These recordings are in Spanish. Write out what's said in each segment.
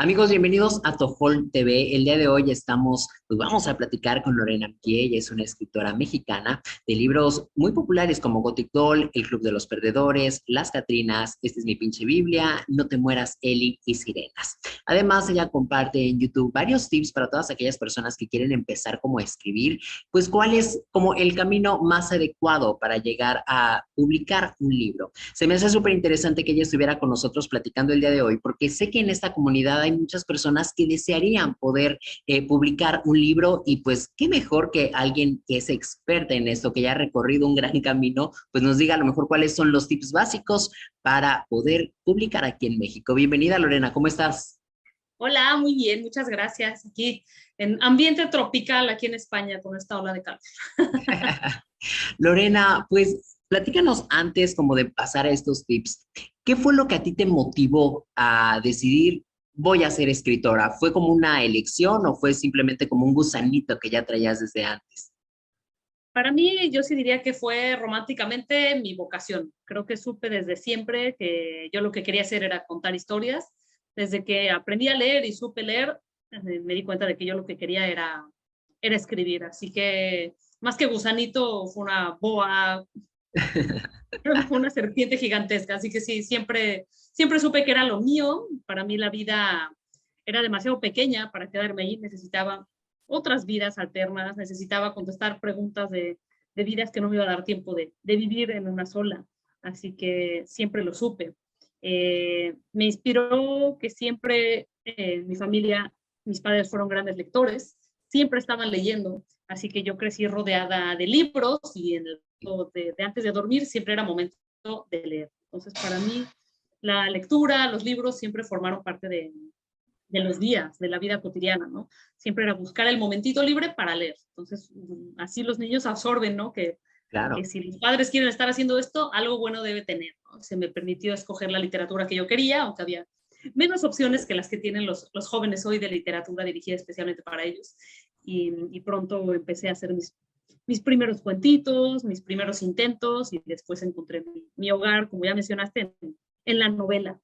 Amigos, bienvenidos a Tojol TV. El día de hoy pues vamos a platicar con Lorena Mquié. Ella es una escritora mexicana de libros muy populares como Gothic Doll, El Club de los Perdedores, Las Catrinas, Esta es mi pinche Biblia, No te mueras, Eli y Sirenas. Además, ella comparte en YouTube varios tips para todas aquellas personas que quieren empezar como a escribir, pues cuál es como el camino más adecuado para llegar a publicar un libro. Se me hace súper interesante que ella estuviera con nosotros platicando el día de hoy, porque sé que en esta comunidad hay muchas personas que desearían poder publicar un libro y pues qué mejor que alguien que es experta en esto, que ya ha recorrido un gran camino, pues nos diga a lo mejor cuáles son los tips básicos para poder publicar aquí en México. Bienvenida, Lorena, ¿cómo estás? Hola, muy bien, muchas gracias. Aquí en ambiente tropical, aquí en España, con esta ola de calor. Lorena, pues platícanos antes como de pasar a estos tips. ¿Qué fue lo que a ti te motivó a decidir voy a ser escritora? ¿Fue como una elección o fue simplemente como un gusanito que ya traías desde antes? Para mí, yo sí diría que fue románticamente mi vocación. Creo que supe desde siempre que yo lo que quería hacer era contar historias. Desde que aprendí a leer y supe leer, me di cuenta de que yo lo que quería era escribir. Así que más que gusanito, fue una boa, fue una serpiente gigantesca. Así que sí, siempre supe que era lo mío. Para mí la vida era demasiado pequeña para quedarme ahí. Necesitaba otras vidas alternas, necesitaba contestar preguntas de vidas que no me iba a dar tiempo de vivir en una sola. Así que siempre lo supe. Me inspiró que siempre mi familia, mis padres fueron grandes lectores, siempre estaban leyendo, así que yo crecí rodeada de libros y en el de antes de dormir siempre era momento de leer. Entonces, para mí, la lectura, los libros siempre formaron parte de los días, de la vida cotidiana, ¿no? Siempre era buscar el momentito libre para leer. Entonces, así los niños absorben, ¿no? Que Claro. si los padres quieren estar haciendo esto, algo bueno debe tener, ¿no? Se me permitió escoger la literatura que yo quería, aunque había menos opciones que las que tienen los jóvenes hoy de literatura dirigida especialmente para ellos. Y pronto empecé a hacer mis primeros cuentitos, mis primeros intentos, y después encontré mi hogar, como ya mencionaste, en la novela,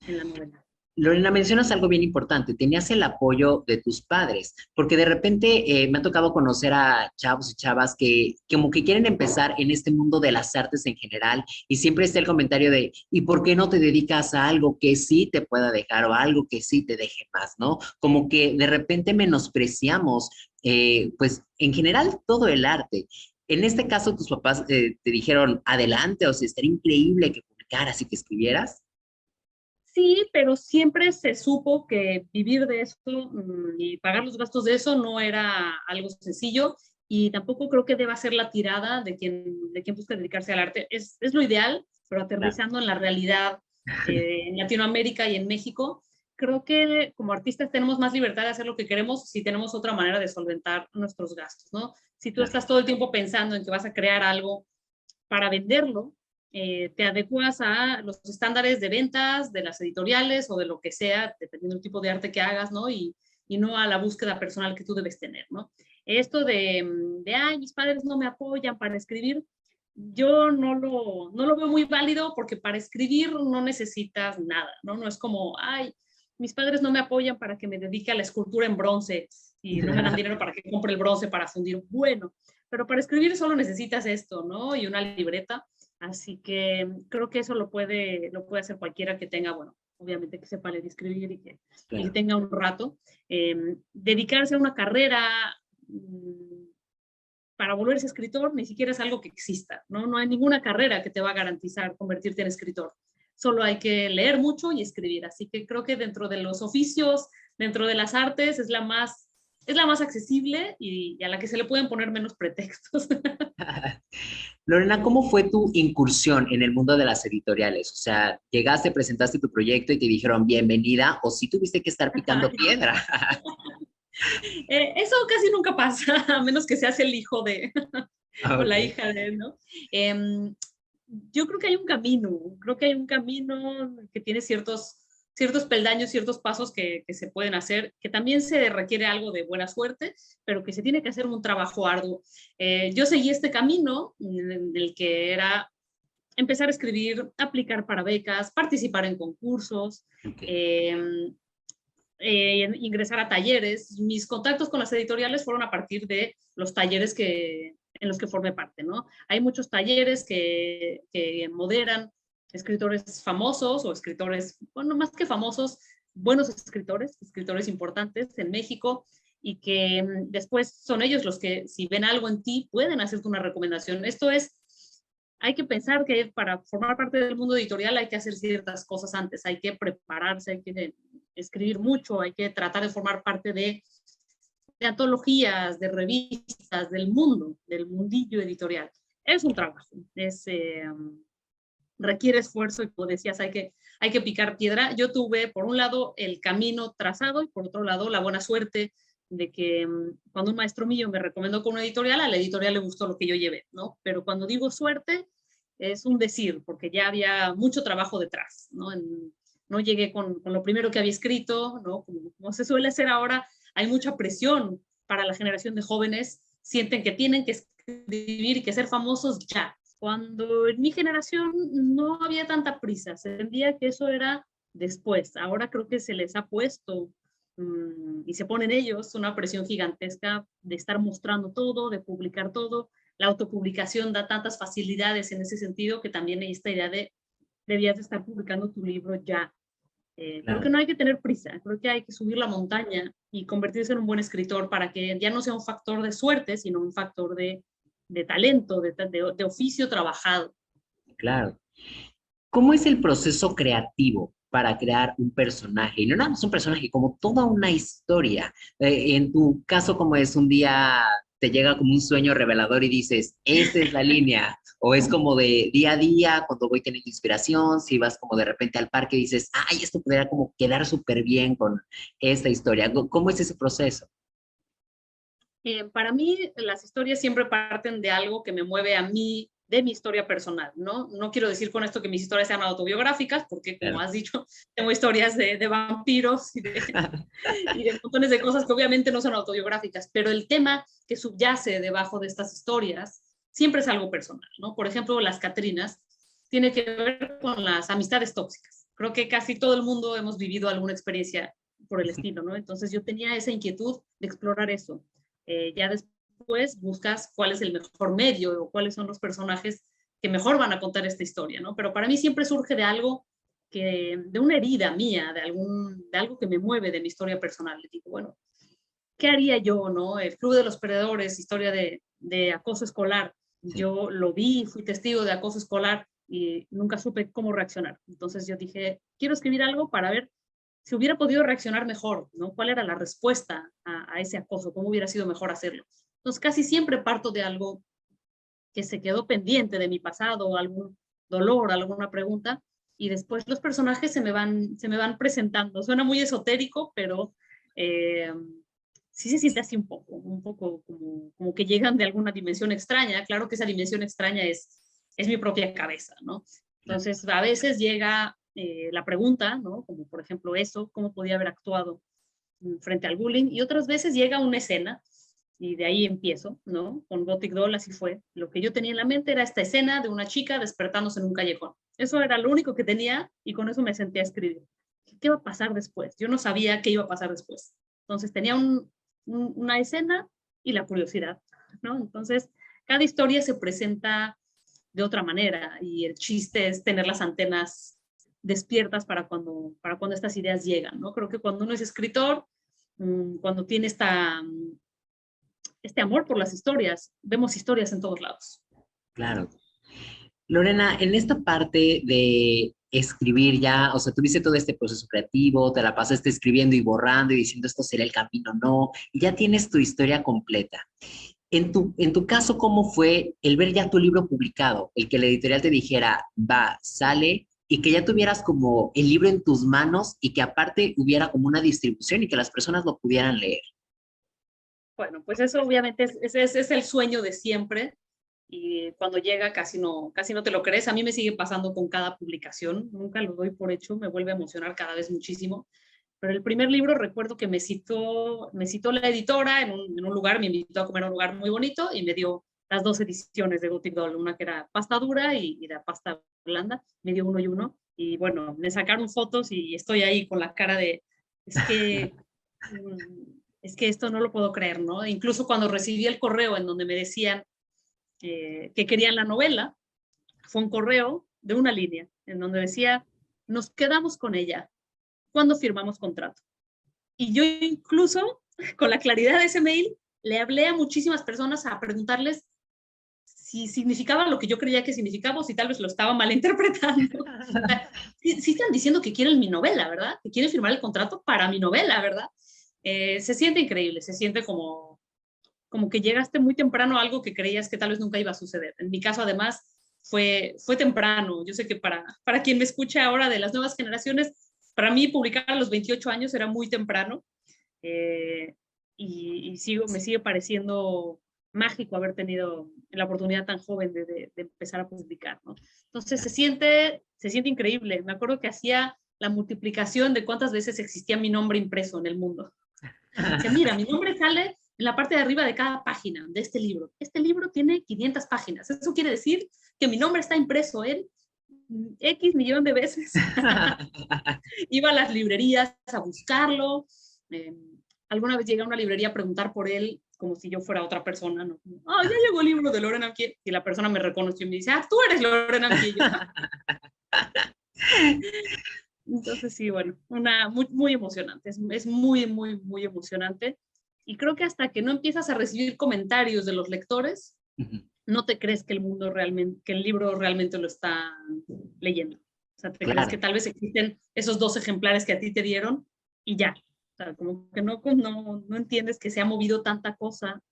en la novela. Lorena, mencionas algo bien importante, tenías el apoyo de tus padres, porque de repente me ha tocado conocer a chavos y chavas que como que quieren empezar en este mundo de las artes en general y siempre está el comentario de, ¿y por qué no te dedicas a algo que sí te pueda dejar o algo que sí te deje más, ¿no? Como que de repente menospreciamos, pues en general todo el arte. En este caso, tus papás te dijeron, adelante, o sea, estaría increíble que publicaras y que escribieras. Sí, pero siempre se supo que vivir de esto y pagar los gastos de eso no era algo sencillo y tampoco creo que deba ser la tirada de quien busca dedicarse al arte. Es lo ideal, pero Claro. aterrizando en la realidad en Latinoamérica y en México, creo que como artistas tenemos más libertad de hacer lo que queremos si tenemos otra manera de solventar nuestros gastos, ¿no? Si tú Claro. estás todo el tiempo pensando en que vas a crear algo para venderlo, te adecuas a los estándares de ventas de las editoriales o de lo que sea, dependiendo del tipo de arte que hagas, ¿no? Y no a la búsqueda personal que tú debes tener, ¿no? Esto ay, mis padres no me apoyan para escribir, yo no lo veo muy válido porque para escribir no necesitas nada, ¿no? No es como, ay, mis padres no me apoyan para que me dedique a la escultura en bronce y no me dan dinero para que compre el bronce para fundir. Bueno, pero para escribir solo necesitas esto, ¿no? Y una libreta. Así que creo que eso lo puede hacer cualquiera que tenga, bueno, obviamente que sepa leer y escribir y que Claro. tenga un rato. Dedicarse a una carrera para volverse escritor ni siquiera es algo que exista, ¿no? No hay ninguna carrera que te va a garantizar convertirte en escritor. Solo hay que leer mucho y escribir. Así que creo que dentro de los oficios, dentro de las artes, es la más accesible y a la que se le pueden poner menos pretextos. Lorena, ¿cómo fue tu incursión en el mundo de las editoriales? O sea, llegaste, presentaste tu proyecto y te dijeron bienvenida, o si tuviste que estar picando piedra. Eso casi nunca pasa, a menos que seas el hijo de o Ok, la hija de, ¿no? Em, yo creo que hay un camino que tiene ciertos peldaños, ciertos pasos que se pueden hacer, que también se requiere algo de buena suerte, pero que se tiene que hacer un trabajo arduo. Yo seguí este camino en el que era empezar a escribir, aplicar para becas, participar en concursos, ok. eh, ingresar a talleres. Mis contactos con las editoriales fueron a partir de los talleres en los que formé parte, ¿no? Hay muchos talleres que moderan escritores famosos o escritores, bueno, más que famosos, buenos escritores, escritores importantes en México, y que después son ellos los que, si ven algo en ti, pueden hacerte una recomendación. Esto es, hay que pensar que para formar parte del mundo editorial hay que hacer ciertas cosas antes, hay que prepararse, hay que escribir mucho, hay que tratar de formar parte de antologías, de revistas, del mundo, del mundillo editorial. Es un trabajo, requiere esfuerzo y como decías, hay que picar piedra. Yo tuve, por un lado, el camino trazado y por otro lado, la buena suerte de que cuando un maestro mío me recomendó con una editorial, a la editorial le gustó lo que yo llevé, ¿no? Pero cuando digo suerte, es un decir, porque ya había mucho trabajo detrás, ¿no? No llegué con lo primero que había escrito, ¿no? Como se suele hacer ahora, hay mucha presión para la generación de jóvenes, sienten que tienen que escribir y que ser famosos ya. Cuando en mi generación no había tanta prisa, se entendía que eso era después. Ahora creo que se les ha puesto y se ponen ellos una presión gigantesca de estar mostrando todo, de publicar todo. La autopublicación da tantas facilidades en ese sentido que también hay esta idea de debías de estar publicando tu libro ya. Creo que Claro. no hay que tener prisa, creo que hay que subir la montaña y convertirse en un buen escritor para que ya no sea un factor de suerte, sino un factor de talento, de oficio trabajado. Claro. ¿Cómo es el proceso creativo para crear un personaje? Y no nada más un personaje, como toda una historia. En tu caso, como es un día, te llega como un sueño revelador y dices, esta es la línea. O es como de día a día, cuando voy teniendo inspiración, si vas como de repente al parque y dices, ay, esto podría como quedar súper bien con esta historia. ¿Cómo es ese proceso? Para mí, las historias siempre parten de algo que me mueve a mí, de mi historia personal, ¿no? No quiero decir con esto que mis historias sean autobiográficas, porque como Claro. has dicho, tengo historias de vampiros y de montones de cosas que obviamente no son autobiográficas, pero el tema que subyace debajo de estas historias siempre es algo personal, ¿no? Por ejemplo, Las Catrinas tiene que ver con las amistades tóxicas. Creo que casi todo el mundo hemos vivido alguna experiencia por el estilo, ¿no? Entonces yo tenía esa inquietud de explorar eso. Ya después buscas cuál es el mejor medio o cuáles son los personajes que mejor van a contar esta historia, ¿no? Pero para mí siempre surge de algo de una herida mía, de algo que me mueve de mi historia personal. Le digo, bueno, ¿qué haría yo, no? El Club de los Perdedores, historia de acoso escolar. Sí. Yo lo vi, fui testigo de acoso escolar y nunca supe cómo reaccionar. Entonces yo dije, quiero escribir algo para ver si hubiera podido reaccionar mejor, ¿no? ¿Cuál era la respuesta a ese acoso? ¿Cómo hubiera sido mejor hacerlo? Entonces casi siempre parto de algo que se quedó pendiente de mi pasado, algún dolor, alguna pregunta, y después los personajes se me van presentando. Suena muy esotérico, pero sí se siente así un poco como que llegan de alguna dimensión extraña. Claro que esa dimensión extraña es mi propia cabeza, ¿no? Claro. Entonces, a veces llega la pregunta, ¿no? Como por ejemplo eso, ¿cómo podía haber actuado frente al bullying? Y otras veces llega una escena y de ahí empiezo, ¿no? Con Gothic Doll así fue. Lo que yo tenía en la mente era esta escena de una chica despertándose en un callejón. Eso era lo único que tenía y con eso me senté a escribir. ¿Qué va a pasar después? Yo no sabía qué iba a pasar después. Entonces tenía una escena y la curiosidad, ¿no? Entonces, cada historia se presenta de otra manera y el chiste es tener las antenas despiertas para cuando estas ideas llegan, ¿no? Creo que cuando uno es escritor, cuando tiene este amor por las historias, vemos historias en todos lados. Claro. Lorena, en esta parte de escribir ya, o sea, tuviste todo este proceso creativo, te la pasaste escribiendo y borrando y diciendo esto será el camino, no, y ya tienes tu historia completa. En tu caso, ¿cómo fue el ver ya tu libro publicado? El que la editorial te dijera, va, sale, y que ya tuvieras como el libro en tus manos y que aparte hubiera como una distribución y que las personas lo pudieran leer. Bueno, pues eso obviamente es el sueño de siempre y cuando llega casi no te lo crees. A mí me sigue pasando con cada publicación, nunca lo doy por hecho, me vuelve a emocionar cada vez muchísimo. Pero el primer libro recuerdo que me citó la editora en un lugar, me invitó a comer a un lugar muy bonito y me dio las dos ediciones de Gothic Doll, una que era pasta dura y la pasta blanda, me dio uno y uno. Y bueno, me sacaron fotos y estoy ahí con la cara es que esto no lo puedo creer, ¿no? Incluso cuando recibí el correo en donde me decían que querían la novela, fue un correo de una línea en donde decía, nos quedamos con ella, ¿cuándo firmamos contrato? Y yo incluso, con la claridad de ese mail, le hablé a muchísimas personas a preguntarles si significaba lo que yo creía que significaba o si tal vez lo estaba malinterpretando. O sea, sí están diciendo que quieren mi novela, ¿verdad? Que quieren firmar el contrato para mi novela, ¿verdad? Se siente increíble, se siente como que llegaste muy temprano a algo que creías que tal vez nunca iba a suceder. En mi caso, además, fue temprano. Yo sé que para quien me escucha ahora de las nuevas generaciones, para mí publicar a los 28 años era muy temprano. Y me sigue pareciendo mágico haber tenido la oportunidad tan joven de empezar a publicar, ¿no? Entonces se siente increíble. Me acuerdo que hacía la multiplicación de cuántas veces existía mi nombre impreso en el mundo. O sea, mira, mi nombre sale en la parte de arriba de cada página de este libro. Este libro tiene 500 páginas. Eso quiere decir que mi nombre está impreso en X millón de veces. Iba a las librerías a buscarlo. Alguna vez llegué a una librería a preguntar por él como si yo fuera otra persona, ¿no? Ya llegó el libro de Lorena Amquié. Y la persona me reconoció y me dice, tú eres Lorena Amquié. Entonces sí, bueno, muy, muy emocionante, es muy, muy, muy emocionante. Y creo que hasta que no empiezas a recibir comentarios de los lectores, no te crees que el libro realmente lo está leyendo. O sea, te crees que tal vez existen esos 2 ejemplares que a ti te dieron y ya. O sea, como que no entiendes que se ha movido tanta cosa,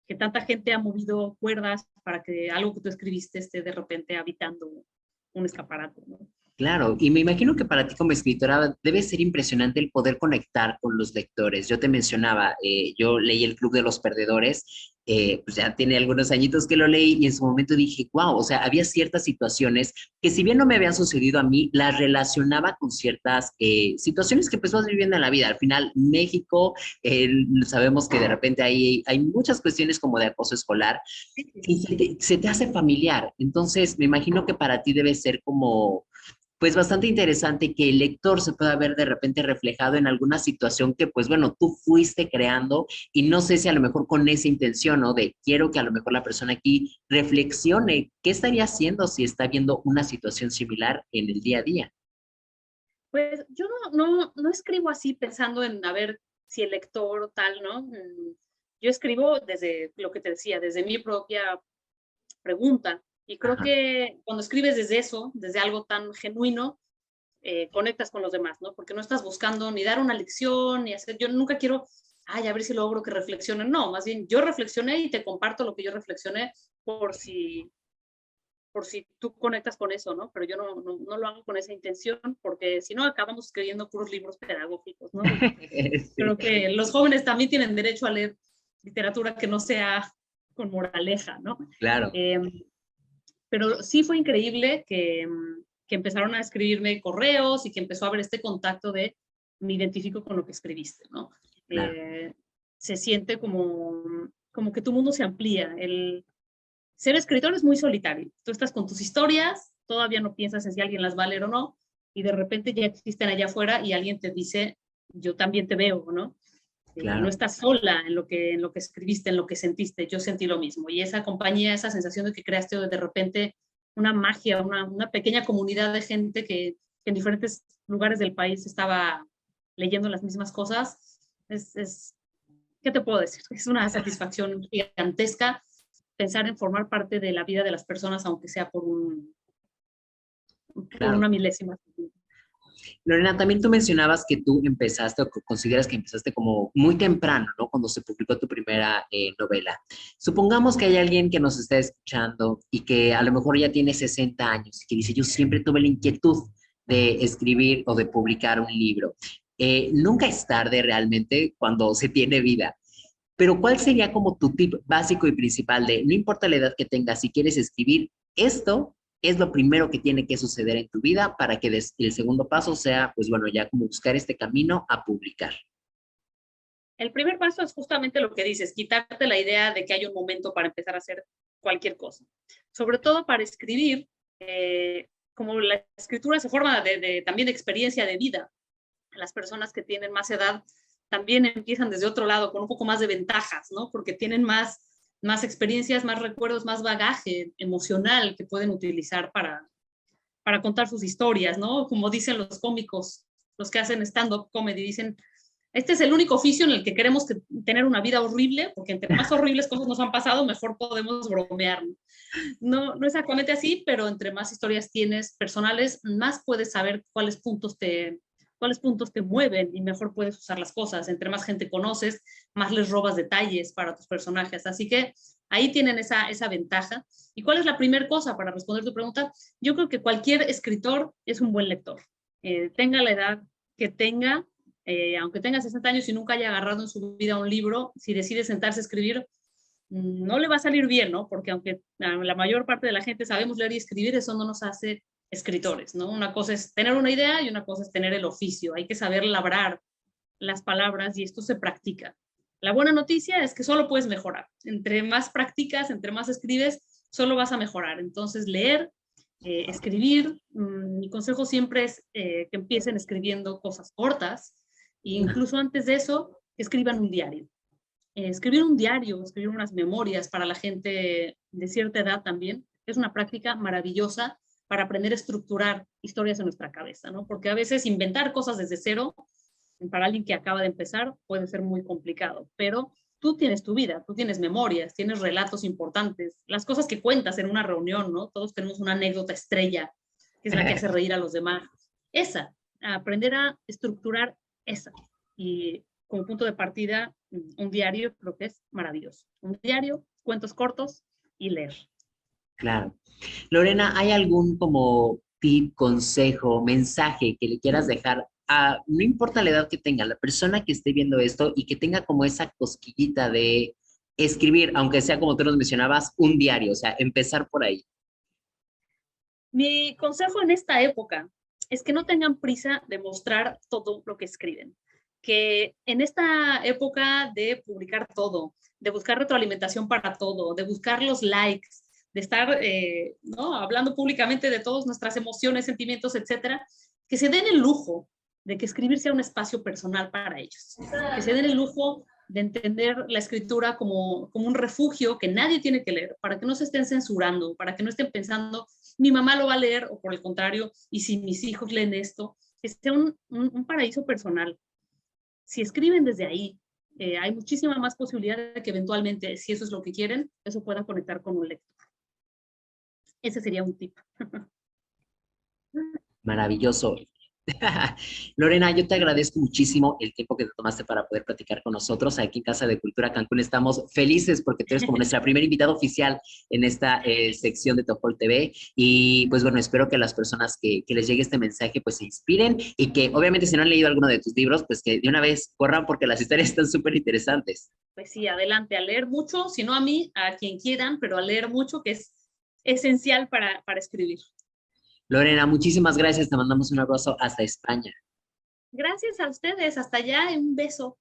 que tanta gente ha movido cuerdas para que algo que tú escribiste esté de repente habitando un escaparate, ¿no? Claro, y me imagino que para ti como escritora debe ser impresionante el poder conectar con los lectores. Yo te mencionaba, yo leí El Club de los Perdedores, pues ya tiene algunos añitos que lo leí y en su momento dije, wow, o sea, había ciertas situaciones que si bien no me habían sucedido a mí, las relacionaba con ciertas situaciones que pues vas viviendo en la vida. Al final, México, sabemos que de repente hay muchas cuestiones como de acoso escolar y se te hace familiar. Entonces, me imagino que para ti debe ser como pues bastante interesante que el lector se pueda ver de repente reflejado en alguna situación que, pues bueno, tú fuiste creando y no sé si a lo mejor con esa intención, ¿no? De quiero que a lo mejor la persona aquí reflexione qué estaría haciendo si está viendo una situación similar en el día a día. Pues yo no escribo así pensando en a ver si el lector tal, ¿no? Yo escribo desde lo que te decía, desde mi propia pregunta. Y creo que cuando escribes desde eso, desde algo tan genuino, conectas con los demás, ¿no? Porque no estás buscando ni dar una lección, ni hacer, yo nunca quiero, a ver si logro que reflexionen. No, más bien yo reflexioné y te comparto lo que yo reflexioné por si tú conectas con eso, ¿no? Pero yo no lo hago con esa intención, porque si no acabamos escribiendo puros libros pedagógicos, ¿no? Sí. Creo que los jóvenes también tienen derecho a leer literatura que no sea con moraleja, ¿no? Claro. Pero sí fue increíble que empezaron a escribirme correos y que empezó a haber este contacto de me identifico con lo que escribiste, ¿no? Claro. Se siente como que tu mundo se amplía. El ser escritor es muy solitario. Tú estás con tus historias, todavía no piensas en si alguien las va a leer o no, y de repente ya existen allá afuera y alguien te dice, yo también te veo, ¿no? Claro. No estás sola en lo que escribiste, en lo que sentiste, yo sentí lo mismo. Y esa compañía, esa sensación de que creaste de repente una magia, una pequeña comunidad de gente que en diferentes lugares del país estaba leyendo las mismas cosas, ¿qué te puedo decir? Es una satisfacción gigantesca pensar en formar parte de la vida de las personas, aunque sea por una milésima. Lorena, también tú mencionabas que tú empezaste o que consideras que empezaste como muy temprano, ¿no? Cuando se publicó tu primera novela. Supongamos que hay alguien que nos está escuchando y que a lo mejor ya tiene 60 años y que dice, yo siempre tuve la inquietud de escribir o de publicar un libro. Nunca es tarde realmente cuando se tiene vida. Pero ¿cuál sería como tu tip básico y principal de, no importa la edad que tengas, si quieres escribir esto, es lo primero que tiene que suceder en tu vida para que el segundo paso sea, pues bueno, ya como buscar este camino a publicar? El primer paso es justamente lo que dices, quitarte la idea de que hay un momento para empezar a hacer cualquier cosa. Sobre todo para escribir, como la escritura se forma también de experiencia de vida. las personas que tienen más edad también empiezan desde otro lado, con un poco más de ventajas, ¿no? Porque tienen más experiencias, más recuerdos, más bagaje emocional que pueden utilizar para contar sus historias, ¿no? Como dicen los cómicos, los que hacen stand-up comedy, dicen, este es el único oficio en el que queremos tener una vida horrible, porque entre más horribles cosas nos han pasado, mejor podemos bromear. No, no exactamente así, pero entre más historias tienes personales, más puedes saber cuáles puntos te mueven y mejor puedes usar las cosas. Entre más gente conoces, más les robas detalles para tus personajes. Así que ahí tienen esa ventaja. ¿Y cuál es la primera cosa para responder tu pregunta? Yo creo que cualquier escritor es un buen lector. Tenga la edad que tenga, aunque tenga 60 años y nunca haya agarrado en su vida un libro, si decide sentarse a escribir, no le va a salir bien, ¿no? Porque aunque la mayor parte de la gente sabemos leer y escribir, eso no nos hace escritores, ¿no? Una cosa es tener una idea y una cosa es tener el oficio. Hay que saber labrar las palabras y esto se practica. La buena noticia es que solo puedes mejorar. Entre más practicas, entre más escribes, solo vas a mejorar. Entonces, leer, escribir, mi consejo siempre es que empiecen escribiendo cosas cortas e incluso antes de eso, que escriban un diario. Escribir un diario, escribir unas memorias para la gente de cierta edad también, es una práctica maravillosa para aprender a estructurar historias en nuestra cabeza, ¿no? Porque a veces inventar cosas desde cero, para alguien que acaba de empezar, puede ser muy complicado, pero tú tienes tu vida, tú tienes memorias, tienes relatos importantes, las cosas que cuentas en una reunión, ¿no? Todos tenemos una anécdota estrella, que es la que hace reír a los demás. Esa, aprender a estructurar esa. Y como punto de partida, un diario creo que es maravilloso. Un diario, cuentos cortos y leer. Claro. Lorena, ¿hay algún como tip, consejo, mensaje que le quieras dejar a, no importa la edad que tenga, la persona que esté viendo esto y que tenga como esa cosquillita de escribir, aunque sea como tú nos mencionabas, un diario, o sea, empezar por ahí? Mi consejo en esta época es que no tengan prisa de mostrar todo lo que escriben. Que en esta época de publicar todo, de buscar retroalimentación para todo, de buscar los likes, de estar ¿no? hablando públicamente de todas nuestras emociones, sentimientos, etcétera, que se den el lujo de que escribir sea un espacio personal para ellos. Que se den el lujo de entender la escritura como un refugio que nadie tiene que leer, para que no se estén censurando, para que no estén pensando, mi mamá lo va a leer, o por el contrario, y si mis hijos leen esto, que sea un paraíso personal. Si escriben desde ahí, hay muchísima más posibilidad de que eventualmente, si eso es lo que quieren, eso pueda conectar con un lector. Ese sería un tip. Maravilloso. Lorena, yo te agradezco muchísimo el tiempo que te tomaste para poder platicar con nosotros. Aquí en Casa de Cultura Cancún estamos felices porque tú eres como nuestra primera invitada oficial en esta sección de Topol TV. Y pues bueno, espero que las personas que les llegue este mensaje pues se inspiren y que obviamente si no han leído alguno de tus libros, pues que de una vez corran porque las historias están súper interesantes. Pues sí, adelante, a leer mucho, si no a mí, a quien quieran, pero a leer mucho, que es esencial para escribir. Lorena, muchísimas gracias. Te mandamos un abrazo hasta España. Gracias a ustedes. Hasta allá. Un beso.